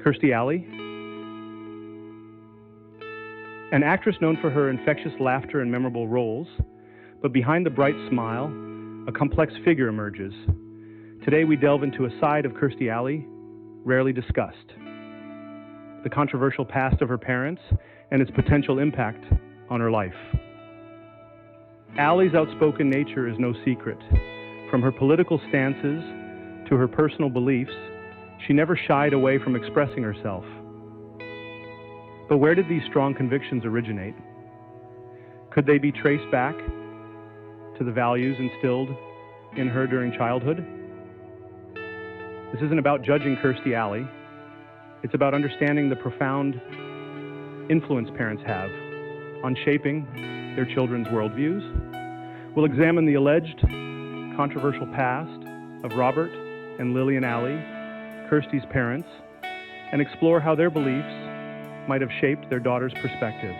Kirstie Alley, an actress known for her infectious laughter and memorable roles, but behind the bright smile, a complex figure emerges. Today we delve into a side of Kirstie Alley rarely discussed: the controversial past of her parents and its potential impact on her life. Alley's outspoken nature is no secret. From her political stances to her personal beliefs, she never shied away from expressing herself. But where did these strong convictions originate? Could they be traced back to the values instilled in her during childhood? This isn't about judging Kirstie Alley. It's about understanding the profound influence parents have on shaping their children's worldviews. We'll examine the alleged controversial past of Robert and Lillian Alley, Kirstie's parents, and explore how their beliefs might have shaped their daughter's perspective.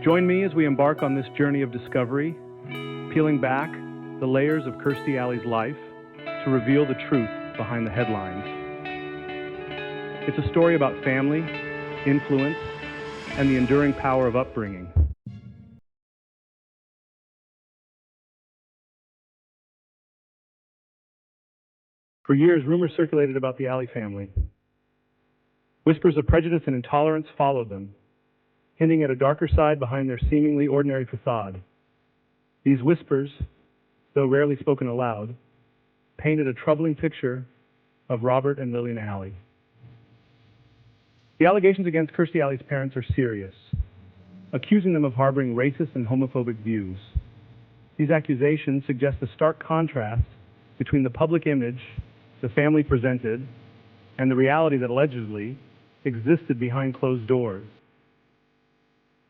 Join me as we embark on this journey of discovery, peeling back the layers of Kirstie Alley's life to reveal the truth behind the headlines. It's a story about family, influence, and the enduring power of upbringing. For years, rumors circulated about the Alley family. Whispers of prejudice and intolerance followed them, hinting at a darker side behind their seemingly ordinary facade. These whispers, though rarely spoken aloud, painted a troubling picture of Robert and Lillian Alley. The allegations against Kirstie Alley's parents are serious, accusing them of harboring racist and homophobic views. These accusations suggest a stark contrast between the public image the family presented and the reality that allegedly existed behind closed doors.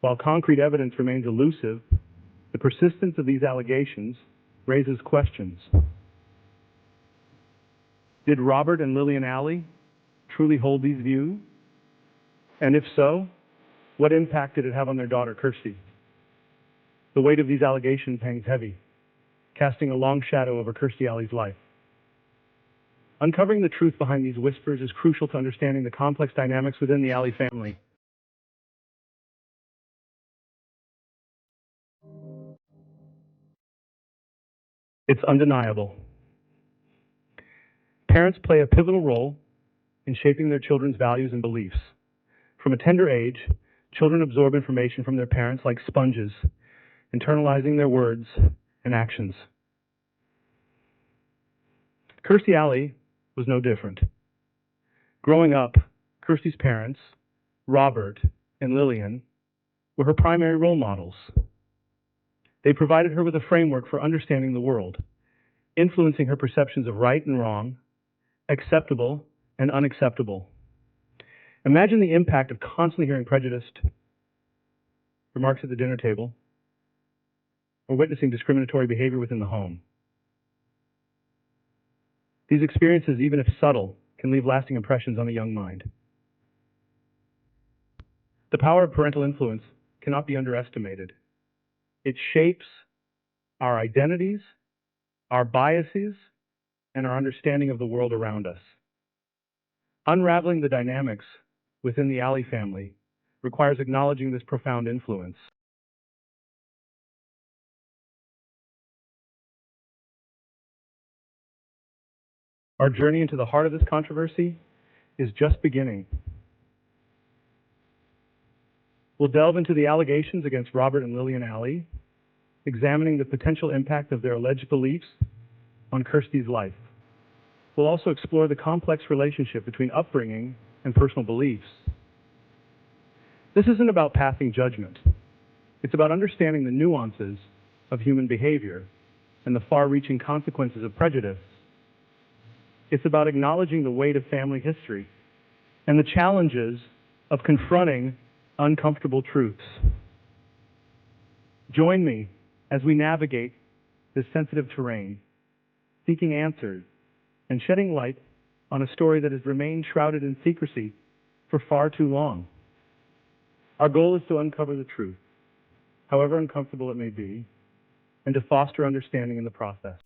While concrete evidence remains elusive, the persistence of these allegations raises questions. Did Robert and Lillian Alley truly hold these views? And if so, what impact did it have on their daughter, Kirstie? The weight of these allegations hangs heavy, casting a long shadow over Kirstie Alley's life. Uncovering the truth behind these whispers is crucial to understanding the complex dynamics within the Alley family. It's undeniable. Parents play a pivotal role in shaping their children's values and beliefs. From a tender age, children absorb information from their parents like sponges, internalizing their words and actions. Kirstie Alley was no different. Growing up, Kirstie's parents, Robert and Lillian, were her primary role models. They provided her with a framework for understanding the world, influencing her perceptions of right and wrong, acceptable and unacceptable. Imagine the impact of constantly hearing prejudiced remarks at the dinner table or witnessing discriminatory behavior within the home. These experiences, even if subtle, can leave lasting impressions on a young mind. The power of parental influence cannot be underestimated. It shapes our identities, our biases, and our understanding of the world around us. Unraveling the dynamics within the Alley family requires acknowledging this profound influence. Our journey into the heart of this controversy is just beginning. We'll delve into the allegations against Robert and Lillian Alley, examining the potential impact of their alleged beliefs on Kirstie's life. We'll also explore the complex relationship between upbringing and personal beliefs. This isn't about passing judgment. It's about understanding the nuances of human behavior and the far-reaching consequences of prejudice. It's about acknowledging the weight of family history and the challenges of confronting uncomfortable truths. Join me as we navigate this sensitive terrain, seeking answers and shedding light on a story that has remained shrouded in secrecy for far too long. Our goal is to uncover the truth, however uncomfortable it may be, and to foster understanding in the process.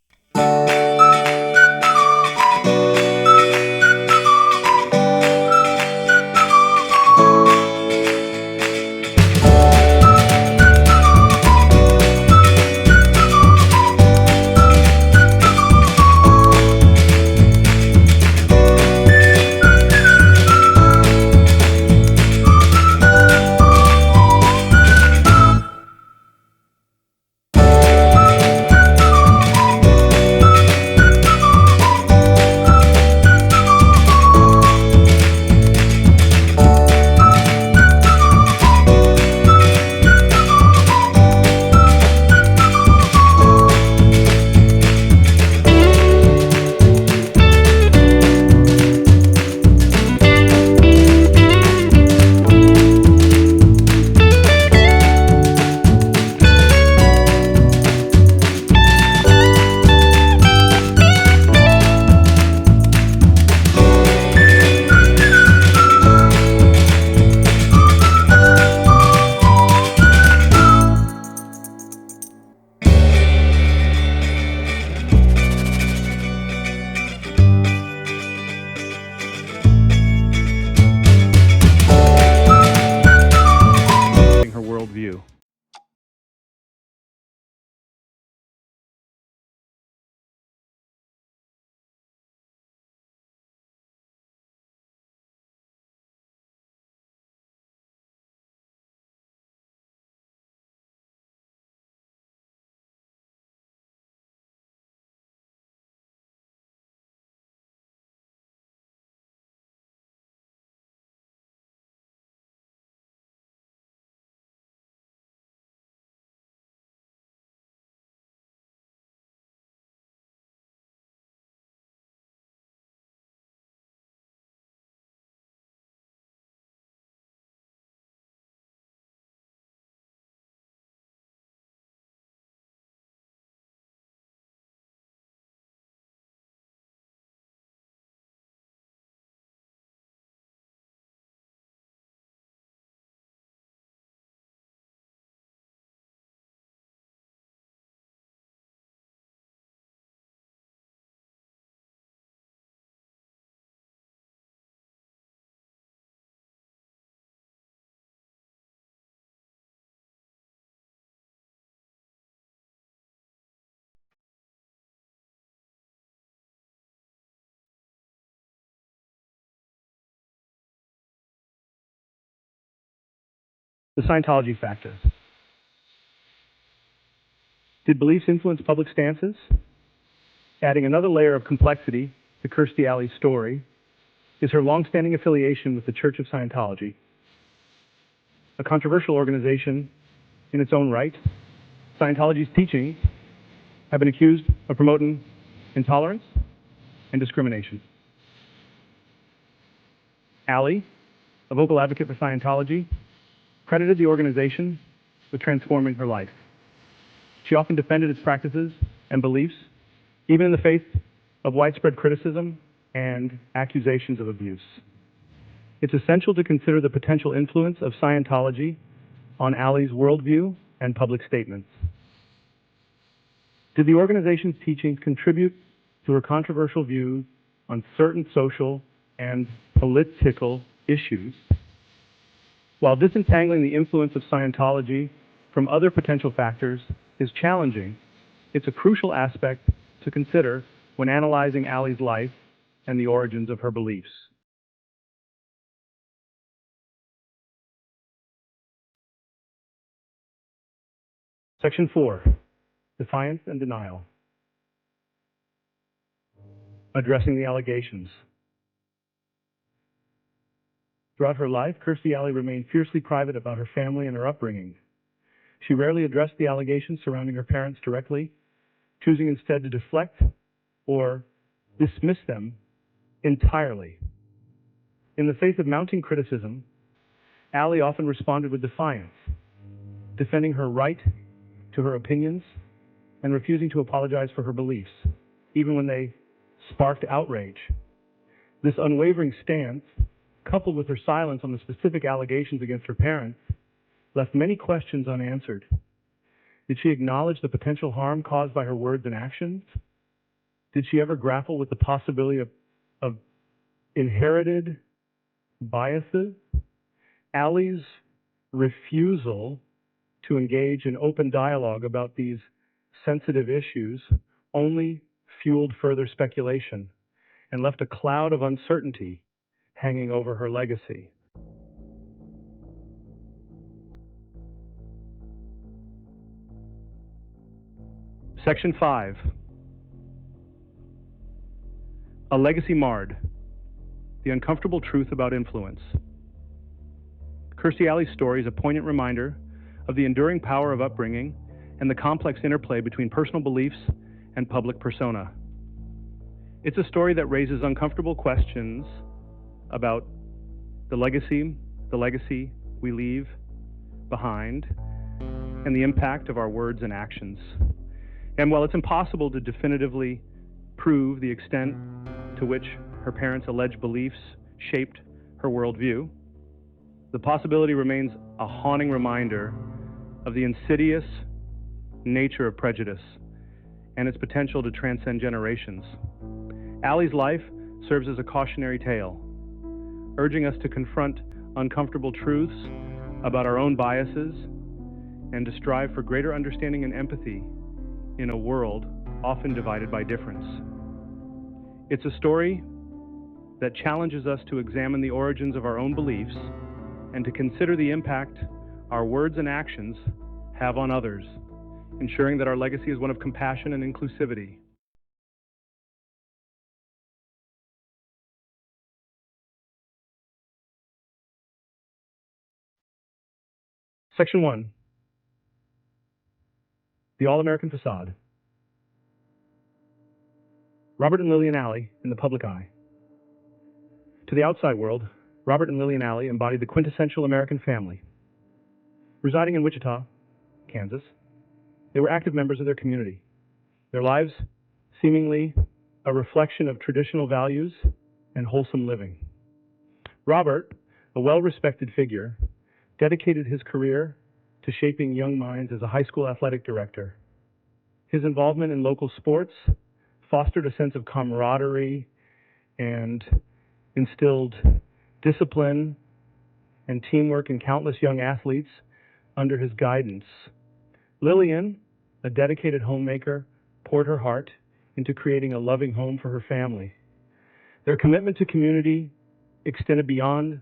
The Scientology factors. Did beliefs influence public stances? Adding another layer of complexity to Kirstie Alley's story is her long-standing affiliation with the Church of Scientology, a controversial organization in its own right. Scientology's teachings have been accused of promoting intolerance and discrimination. Alley, a vocal advocate for Scientology, credited the organization with transforming her life. She often defended its practices and beliefs, even in the face of widespread criticism and accusations of abuse. It's essential to consider the potential influence of Scientology on Alley's worldview and public statements. Did the organization's teachings contribute to her controversial views on certain social and political issues? While disentangling the influence of Scientology from other potential factors is challenging, it's a crucial aspect to consider when analyzing Alley's life and the origins of her beliefs. Section 4. Defiance and Denial. Addressing the allegations. Throughout her life, Kirstie Alley remained fiercely private about her family and her upbringing. She rarely addressed the allegations surrounding her parents directly, choosing instead to deflect or dismiss them entirely. In the face of mounting criticism, Alley often responded with defiance, defending her right to her opinions and refusing to apologize for her beliefs, even when they sparked outrage. This unwavering stance, coupled with her silence on the specific allegations against her parents, left many questions unanswered. Did she acknowledge the potential harm caused by her words and actions? Did she ever grapple with the possibility of inherited biases? Alley's refusal to engage in open dialogue about these sensitive issues only fueled further speculation and left a cloud of uncertainty hanging over her legacy. Section 5. A legacy marred. The uncomfortable truth about influence. Kirstie Alley's story is a poignant reminder of the enduring power of upbringing and the complex interplay between personal beliefs and public persona. It's a story that raises uncomfortable questions about the legacy we leave behind and the impact of our words and actions. And while it's impossible to definitively prove the extent to which her parents' alleged beliefs shaped her worldview, the possibility remains a haunting reminder of the insidious nature of prejudice and its potential to transcend generations. Alley's life serves as a cautionary tale, urging us to confront uncomfortable truths about our own biases and to strive for greater understanding and empathy in a world often divided by difference. It's a story that challenges us to examine the origins of our own beliefs and to consider the impact our words and actions have on others, ensuring that our legacy is one of compassion and inclusivity. Section 1. The All-American Facade. Robert and Lillian Alley in the public eye. To the outside world, Robert and Lillian Alley embodied the quintessential American family. Residing in Wichita, Kansas, they were active members of their community, their lives seemingly a reflection of traditional values and wholesome living. Robert, a well-respected figure, dedicated his career to shaping young minds as a high school athletic director. His involvement in local sports fostered a sense of camaraderie and instilled discipline and teamwork in countless young athletes under his guidance. Lillian, a dedicated homemaker, poured her heart into creating a loving home for her family. Their commitment to community extended beyond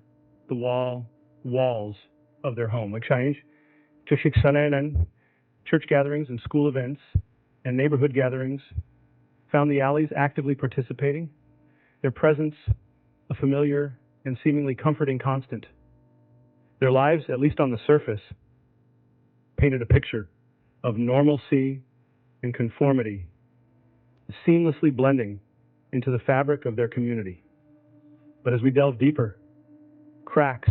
the walls of their home. Church gatherings and school events and neighborhood gatherings found the Alleys actively participating, their presence a familiar and seemingly comforting constant. Their lives, at least on the surface, painted a picture of normalcy and conformity, seamlessly blending into the fabric of their community. But as we delve deeper, cracks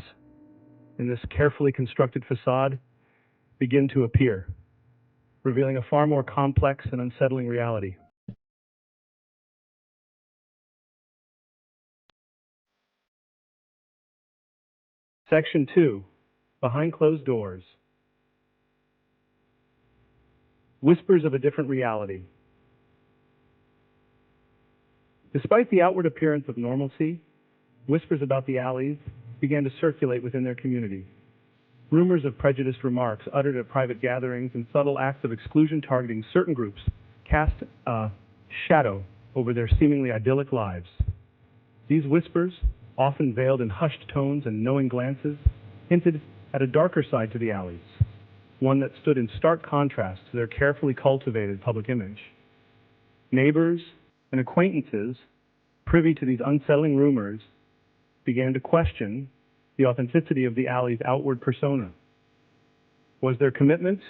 in this carefully constructed facade begin to appear, revealing a far more complex and unsettling reality. Section 2, Behind Closed Doors. Whispers of a different reality. Despite the outward appearance of normalcy, whispers about the Alleys began to circulate within their community. Rumors of prejudiced remarks uttered at private gatherings and subtle acts of exclusion targeting certain groups cast a shadow over their seemingly idyllic lives. These whispers, often veiled in hushed tones and knowing glances, hinted at a darker side to the Alleys, one that stood in stark contrast to their carefully cultivated public image. Neighbors and acquaintances, privy to these unsettling rumors, began to question the authenticity of the Alley's outward persona. Was their commitment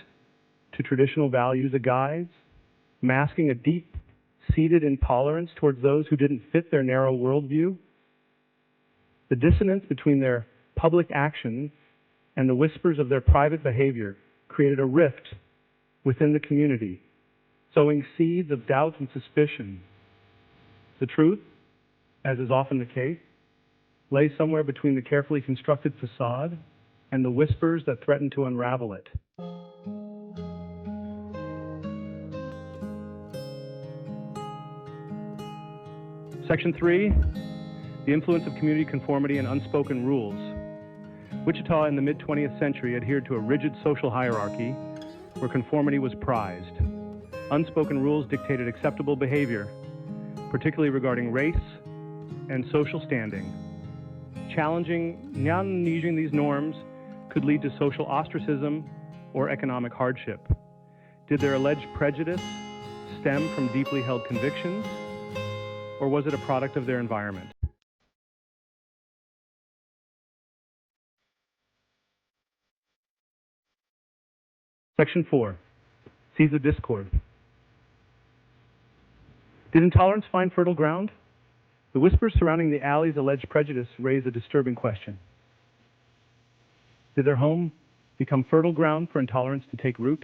to traditional values a guise, masking a deep-seated intolerance towards those who didn't fit their narrow worldview? The dissonance between their public actions and the whispers of their private behavior created a rift within the community, sowing seeds of doubt and suspicion. The truth, as is often the case, lay somewhere between the carefully constructed facade and the whispers that threatened to unravel it. Section 3, the influence of community conformity and unspoken rules. Wichita in the mid-20th century adhered to a rigid social hierarchy where conformity was prized. Unspoken rules dictated acceptable behavior, particularly regarding race and social standing. Challenging these norms could lead to social ostracism or economic hardship. Did their alleged prejudice stem from deeply held convictions, or was it a product of their environment? Section 4, Seeds of Discord. Did intolerance find fertile ground? The whispers surrounding the Alley's alleged prejudice raise a disturbing question. Did their home become fertile ground for intolerance to take root?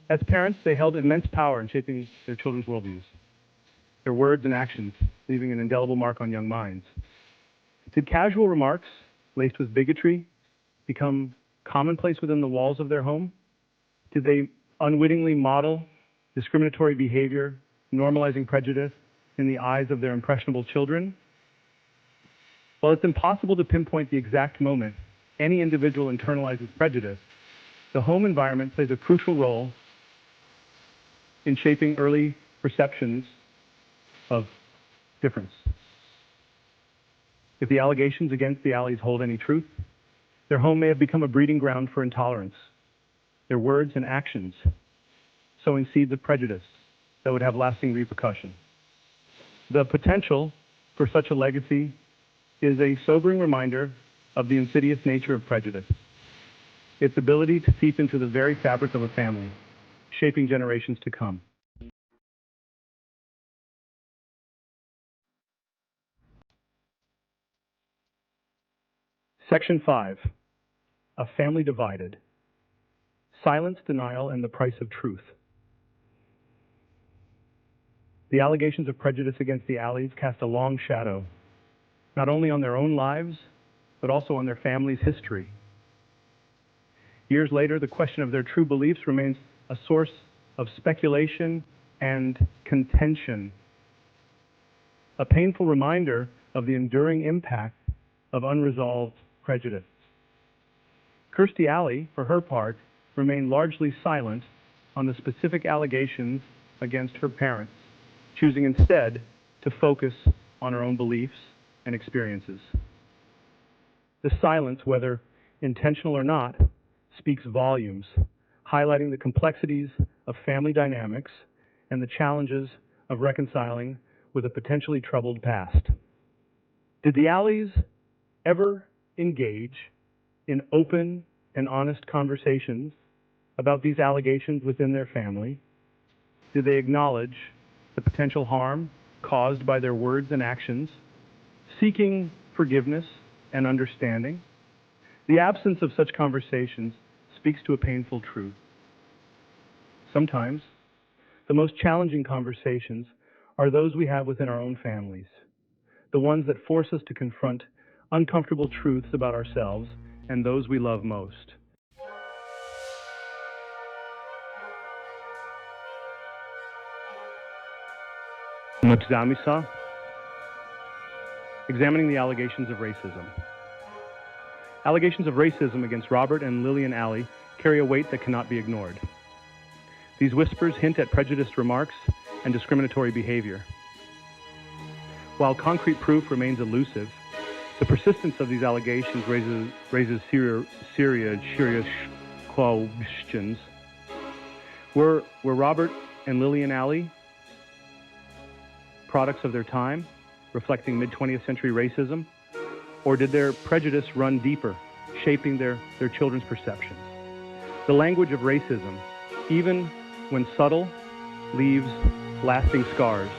As parents, they held immense power in shaping their children's worldviews, their words and actions leaving an indelible mark on young minds. Did casual remarks laced with bigotry become commonplace within the walls of their home? Did they unwittingly model discriminatory behavior, normalizing prejudice in the eyes of their impressionable children? While it's impossible to pinpoint the exact moment any individual internalizes prejudice, the home environment plays a crucial role in shaping early perceptions of difference. If the allegations against the Alleys hold any truth, their home may have become a breeding ground for intolerance, their words and actions sowing seeds of prejudice that would have lasting repercussions. The potential for such a legacy is a sobering reminder of the insidious nature of prejudice, its ability to seep into the very fabric of a family, shaping generations to come. Section 5, A Family Divided. Silence, denial, and the price of truth. The allegations of prejudice against the Alleys cast a long shadow, not only on their own lives, but also on their family's history. Years later, the question of their true beliefs remains a source of speculation and contention, a painful reminder of the enduring impact of unresolved prejudice. Kirstie Alley, for her part, remained largely silent on the specific allegations against her parents, choosing instead to focus on her own beliefs and experiences. The silence, whether intentional or not, speaks volumes, highlighting the complexities of family dynamics and the challenges of reconciling with a potentially troubled past. Did the Alleys ever engage in open and honest conversations about these allegations within their family? Did they acknowledge the potential harm caused by their words and actions, seeking forgiveness and understanding? The absence of such conversations speaks to a painful truth. Sometimes, the most challenging conversations are those we have within our own families, the ones that force us to confront uncomfortable truths about ourselves and those we love most. Examining the allegations of racism. Allegations of racism against Robert and Lillian Alley carry a weight that cannot be ignored. These whispers hint at prejudiced remarks and discriminatory behavior. While concrete proof remains elusive, the persistence of these allegations raises serious questions. Were Robert and Lillian Alley products of their time, reflecting mid-20th century racism, or did their prejudice run deeper, shaping their children's perceptions? The language of racism, even when subtle, leaves lasting scars.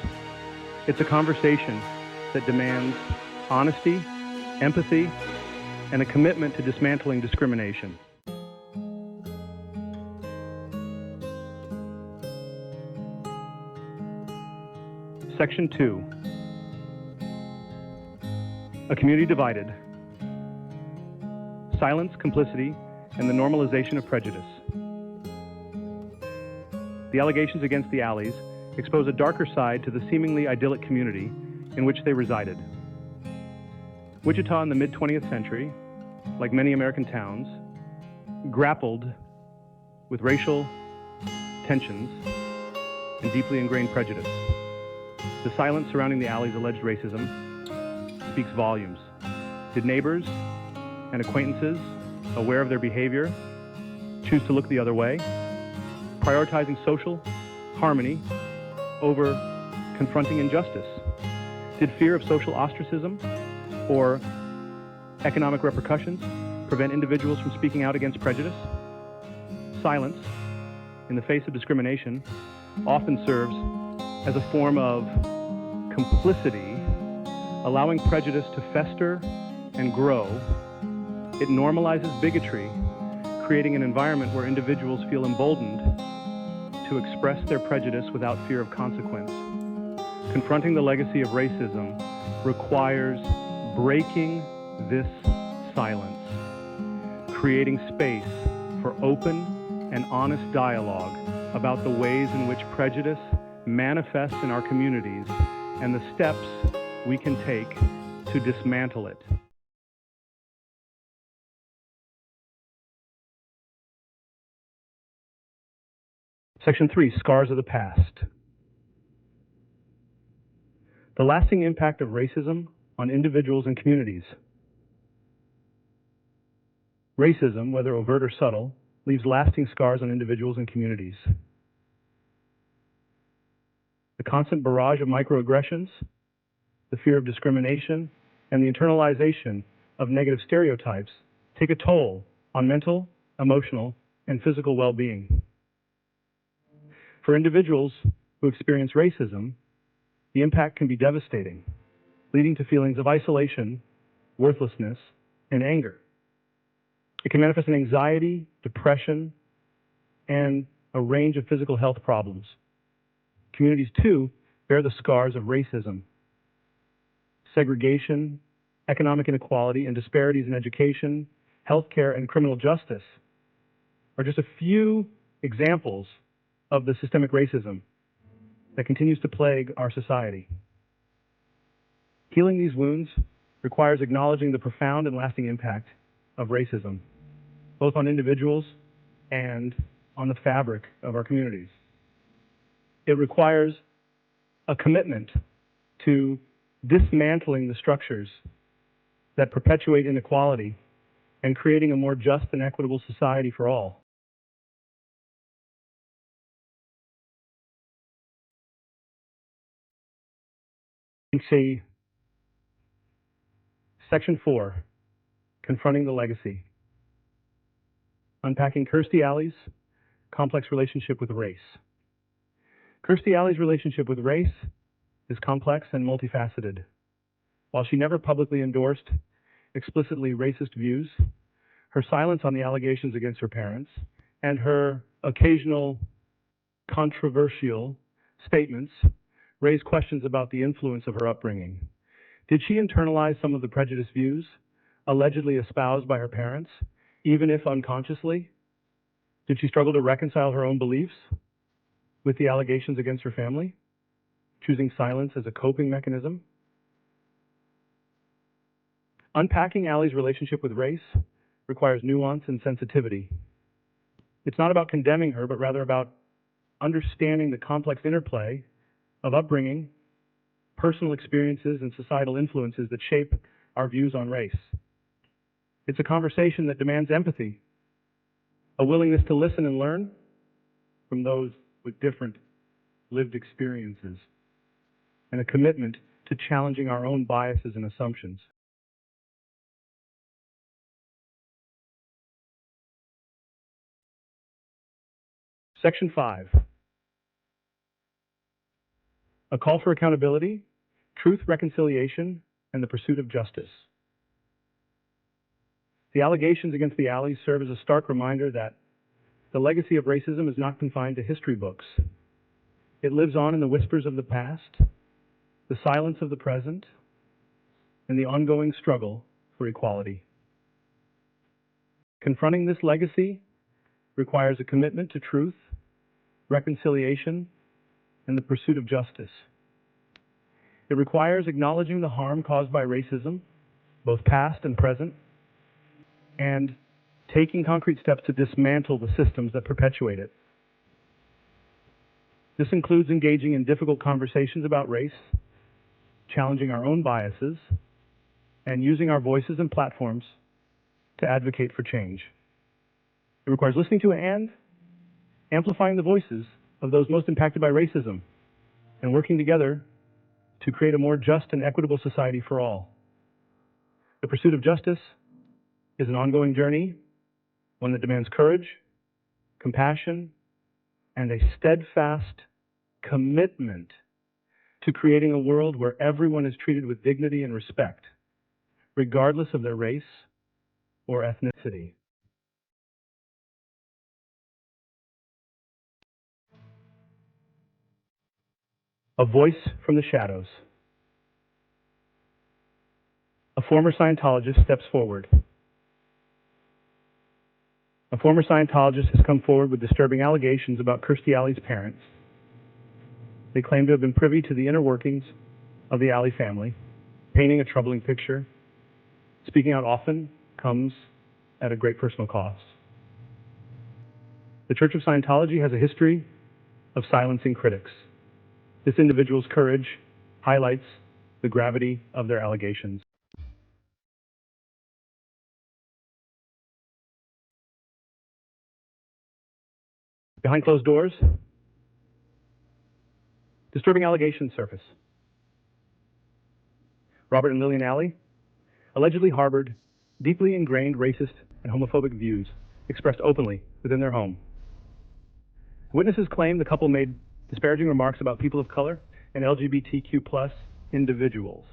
It's a conversation that demands honesty, empathy, and a commitment to dismantling discrimination. Section 2. A community divided. Silence, complicity, and the normalization of prejudice. The allegations against the Alleys expose a darker side to the seemingly idyllic community in which they resided. Wichita in the mid-20th century, like many American towns, grappled with racial tensions and deeply ingrained prejudice. The silence surrounding the Alleys' alleged racism speaks volumes. Did neighbors and acquaintances, aware of their behavior, choose to look the other way, prioritizing social harmony over confronting injustice? Did fear of social ostracism or economic repercussions prevent individuals from speaking out against prejudice? Silence, in the face of discrimination, often serves as a form of complicity, allowing prejudice to fester and grow. It normalizes bigotry, creating an environment where individuals feel emboldened to express their prejudice without fear of consequence. Confronting the legacy of racism requires breaking this silence, creating space for open and honest dialogue about the ways in which prejudice manifests in our communities and the steps we can take to dismantle it. Section 3, Scars of the Past. The lasting impact of racism on individuals and communities. Racism, whether overt or subtle, leaves lasting scars on individuals and communities. The constant barrage of microaggressions, the fear of discrimination, and the internalization of negative stereotypes take a toll on mental, emotional, and physical well-being. For individuals who experience racism, the impact can be devastating, leading to feelings of isolation, worthlessness, and anger. It can manifest in anxiety, depression, and a range of physical health problems. Communities, too, bear the scars of racism. Segregation, economic inequality, and disparities in education, healthcare, and criminal justice are just a few examples of the systemic racism that continues to plague our society. Healing these wounds requires acknowledging the profound and lasting impact of racism, both on individuals and on the fabric of our communities. It requires a commitment to dismantling the structures that perpetuate inequality and creating a more just and equitable society for all. See Section 4, Confronting the Legacy. Unpacking Kirstie Alley's complex relationship with race. Kirstie Alley's relationship with race is complex and multifaceted. While she never publicly endorsed explicitly racist views, her silence on the allegations against her parents and her occasional controversial statements raise questions about the influence of her upbringing. Did she internalize some of the prejudiced views allegedly espoused by her parents, even if unconsciously? Did she struggle to reconcile her own beliefs with the allegations against her family, choosing silence as a coping mechanism? Unpacking Alley's relationship with race requires nuance and sensitivity. It's not about condemning her, but rather about understanding the complex interplay of upbringing, personal experiences, and societal influences that shape our views on race. It's a conversation that demands empathy, a willingness to listen and learn from those with different lived experiences, and a commitment to challenging our own biases and assumptions. Section 5, a call for accountability, truth, reconciliation, and the pursuit of justice. The allegations against the Alleys serve as a stark reminder that the legacy of racism is not confined to history books. It lives on in the whispers of the past, the silence of the present, and the ongoing struggle for equality. Confronting this legacy requires a commitment to truth, reconciliation, and the pursuit of justice. It requires acknowledging the harm caused by racism, both past and present, and taking concrete steps to dismantle the systems that perpetuate it. This includes engaging in difficult conversations about race, challenging our own biases, and using our voices and platforms to advocate for change. It requires listening to and amplifying the voices of those most impacted by racism and working together to create a more just and equitable society for all. The pursuit of justice is an ongoing journey, one that demands courage, compassion, and a steadfast commitment to creating a world where everyone is treated with dignity and respect, regardless of their race or ethnicity. A voice from the shadows. A former Scientologist steps forward. A former Scientologist has come forward with disturbing allegations about Kirstie Alley's parents. They claim to have been privy to the inner workings of the Alley family, painting a troubling picture. Speaking out often comes at a great personal cost. The Church of Scientology has a history of silencing critics. This individual's courage highlights the gravity of their allegations. Behind closed doors, disturbing allegations surface. Robert and Lillian Alley allegedly harbored deeply ingrained racist and homophobic views expressed openly within their home. Witnesses claim the couple made disparaging remarks about people of color and LGBTQ+ individuals.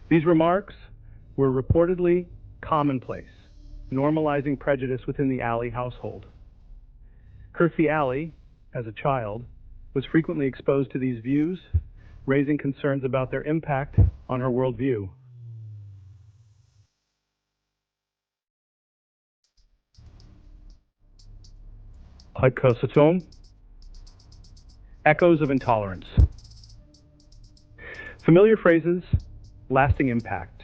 These remarks were reportedly commonplace, normalizing prejudice within the Alley household. Kirstie Alley, as a child, was frequently exposed to these views, raising concerns about their impact on her worldview. Psychosome, echoes of intolerance. Familiar phrases, lasting impact.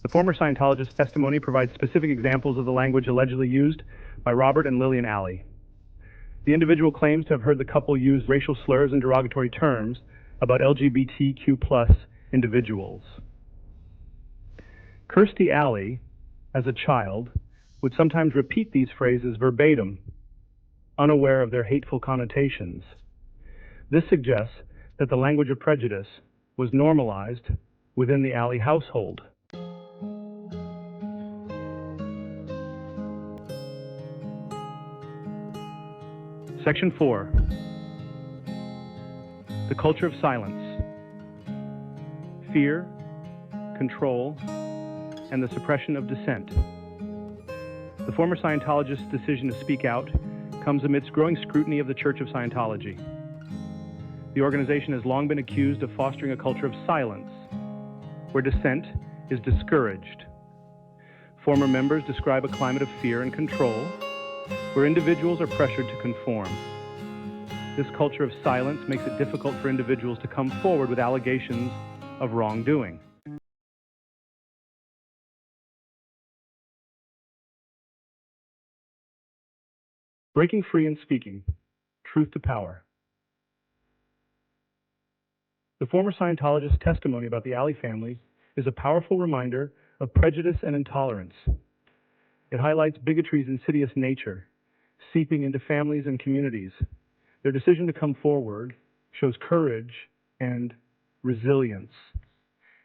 The former Scientologist's testimony provides specific examples of the language allegedly used by Robert and Lillian Alley. The individual claims to have heard the couple use racial slurs and derogatory terms about LGBTQ+ individuals. Kirstie Alley, as a child, would sometimes repeat these phrases verbatim, unaware of their hateful connotations. This suggests that the language of prejudice was normalized within the Alley household. Section 4. The culture of silence. Fear, control, and the suppression of dissent. The former Scientologist's decision to speak out comes amidst growing scrutiny of the Church of Scientology. The organization has long been accused of fostering a culture of silence, where dissent is discouraged. Former members describe a climate of fear and control, where individuals are pressured to conform. This culture of silence makes it difficult for individuals to come forward with allegations of wrongdoing. Breaking free and speaking. Truth to power. The former Scientologist's testimony about the Alley family is a powerful reminder of prejudice and intolerance. It highlights bigotry's insidious nature, seeping into families and communities. Their decision to come forward shows courage and resilience.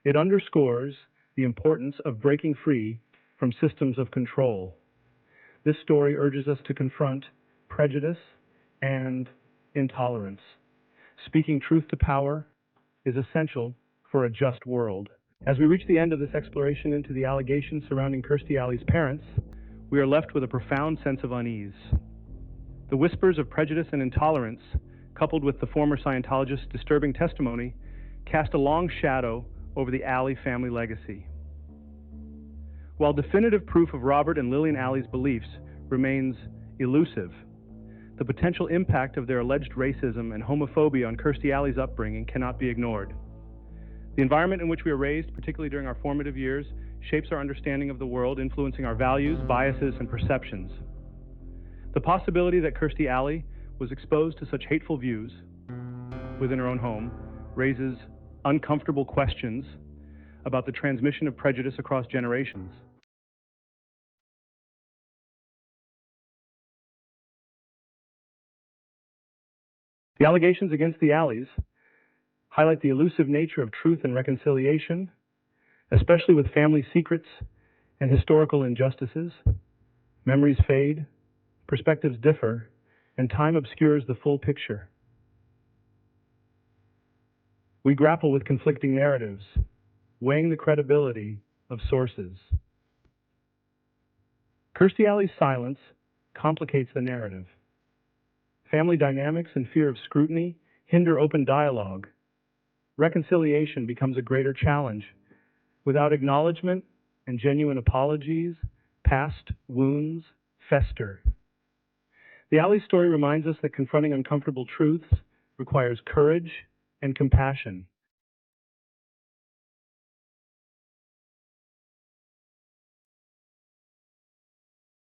It underscores the importance of breaking free from systems of control. This story urges us to confront prejudice and intolerance. Speaking truth to power is essential for a just world. As we reach the end of this exploration into the allegations surrounding Kirstie Alley's parents, we are left with a profound sense of unease. The whispers of prejudice and intolerance, coupled with the former Scientologist's disturbing testimony, cast a long shadow over the Alley family legacy. While definitive proof of Robert and Lillian Alley's beliefs remains elusive, the potential impact of their alleged racism and homophobia on Kirstie Alley's upbringing cannot be ignored. The environment in which we are raised, particularly during our formative years, shapes our understanding of the world, influencing our values, biases, and perceptions. The possibility that Kirstie Alley was exposed to such hateful views within her own home raises uncomfortable questions about the transmission of prejudice across generations. The allegations against the Alleys highlight the elusive nature of truth and reconciliation, especially with family secrets and historical injustices. Memories fade, perspectives differ, and time obscures the full picture. We grapple with conflicting narratives, weighing the credibility of sources. Kirstie Alley's silence complicates the narrative. Family dynamics and fear of scrutiny hinder open dialogue. Reconciliation becomes a greater challenge. Without acknowledgement and genuine apologies, past wounds fester. The Alley story reminds us that confronting uncomfortable truths requires courage and compassion.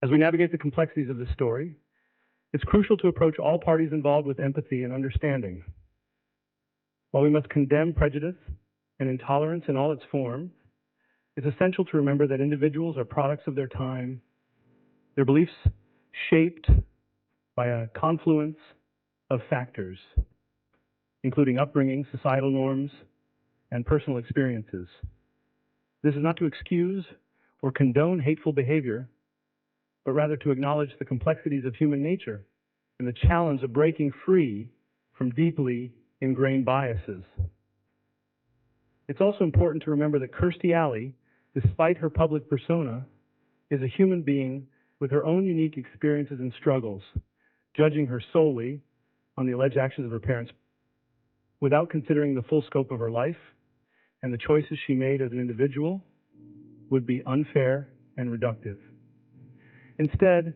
As we navigate the complexities of this story, it's crucial to approach all parties involved with empathy and understanding. While we must condemn prejudice and intolerance in all its forms, it's essential to remember that individuals are products of their time, their beliefs shaped by a confluence of factors, including upbringing, societal norms, and personal experiences. This is not to excuse or condone hateful behavior, but rather to acknowledge the complexities of human nature and the challenge of breaking free from deeply ingrained biases. It's also important to remember that Kirstie Alley, despite her public persona, is a human being with her own unique experiences and struggles. Judging her solely on the alleged actions of her parents without considering the full scope of her life and the choices she made as an individual would be unfair and reductive. Instead,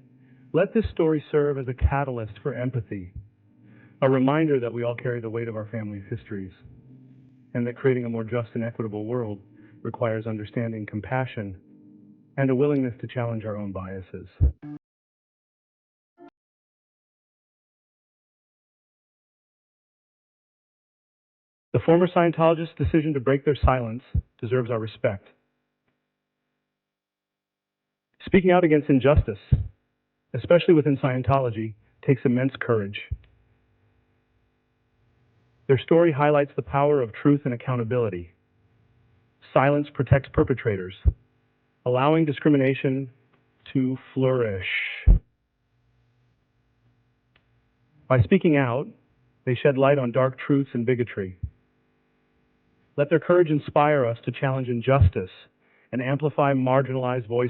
let this story serve as a catalyst for empathy, a reminder that we all carry the weight of our family's histories, and that creating a more just and equitable world requires understanding, compassion, and a willingness to challenge our own biases. The former Scientologists' decision to break their silence deserves our respect. Speaking out against injustice, especially within Scientology, takes immense courage. Their story highlights the power of truth and accountability. Silence protects perpetrators, allowing discrimination to flourish. By speaking out, they shed light on dark truths and bigotry. Let their courage inspire us to challenge injustice and amplify marginalized voices.